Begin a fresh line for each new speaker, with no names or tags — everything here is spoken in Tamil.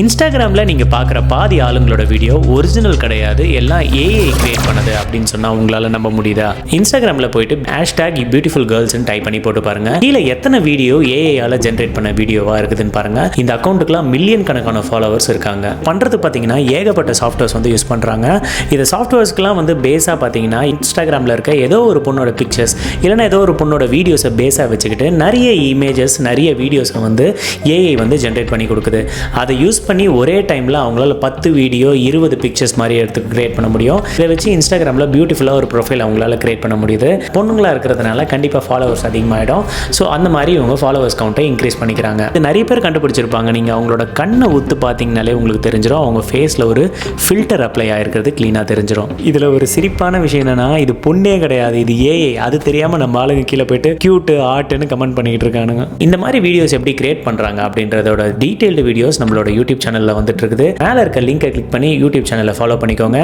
இன்ஸ்டாகிராமில் நீங்கள் பார்க்குற பாதி ஆளுங்களோட வீடியோ ஒரிஜினல் கிடையாது, எல்லாம் ஏஐ கிரியேட் பண்ணது அப்படின்னு சொன்னால் உங்களால் நம்ப முடியுதா? இன்ஸ்டாகிராமில் போயிட்டு #பியூட்டிஃபுல் கேர்ள்ஸ்னு டைப் பண்ணி போட்டு பாருங்க. கீழே எத்தனை வீடியோ ஏஐயால் ஜென்ரேட் பண்ண வீடியோவாக இருக்குதுன்னு பாருங்க. இந்த அக்கௌண்ட்டுக்குலாம் மில்லியன் கணக்கான ஃபாலோவர்ஸ் இருக்காங்க. பண்ணுறது பார்த்தீங்கன்னா ஏகப்பட்ட சாஃப்ட்வேர்ஸ் வந்து யூஸ் பண்ணுறாங்க. இந்த சாஃப்ட்வேர்ஸ்க்குலாம் வந்து பேஸாக பார்த்தீங்கன்னா இன்ஸ்டாகிராமில் இருக்க ஏதோ ஒரு பொண்ணோட பிக்சர்ஸ் இல்லைன்னா ஏதோ ஒரு பொண்ணோட வீடியோஸை பேஸாக வச்சுக்கிட்டு நிறைய இமேஜஸ் நிறைய வீடியோஸை வந்து ஏஐ வந்து ஜென்ரேட் பண்ணி கொடுக்குது. அதை யூஸ் பண்ணி ஒரே டைமில் அவங்களால 10 வீடியோ 20 பிக்சர்ஸ் மாதிரி எடுத்து கிரியேட் பண்ண முடியும். இதை வச்சு இன்ஸ்டாகிராமில் பியூட்டிஃபுல்லாக ஒரு ப்ரொஃபைல் அவங்களால கிரியேட் பண்ண முடியுது. பொண்ணுங்களாக இருக்கிறதுனால கண்டிப்பாக ஃபாலோவர்ஸ் அதிகமாகிடும். ஸோ அந்த மாதிரி இவங்க ஃபாலோவர்ஸ் கவுண்ட்டை இன்க்ரீஸ் பண்ணிக்கிறாங்க. இது நிறைய பேர் கண்டுபிடிச்சிருப்பாங்க. நீங்கள் அவங்களோட கண்ணை ஊத்து பார்த்தீங்கனாலே உங்களுக்கு தெரிஞ்சிடும் அவங்க ஃபேஸில் ஒரு ஃபில்டர் அப்ளை ஆகிருக்கிறது க்ளீனாக தெரிஞ்சிடும். இதில் ஒரு சிரிப்பான விஷயம் என்னன்னா, இது பொண்ணே கிடையாது, இது ஏஐ. அது தெரியாமல் நம்ம ஆளுங்க கீழே போயிட்டு கியூட்டு ஆர்ட்னு கமெண்ட் பண்ணிக்கிட்டு இருக்கானுங்க. இந்த மாதிரி வீடியோஸ் எப்படி கிரியேட் பண்ணுறாங்க அப்படின்றதோட டீடைல்டு வீடியோஸ் நம்மளோட யூடியூப் சேனலில் வந்துட்டு இருக்குது. மேலே இருக்க லிங்கை கிளிக் பண்ணி யூடியூப் சேனலை ஃபாலோ பண்ணிக்கோங்க.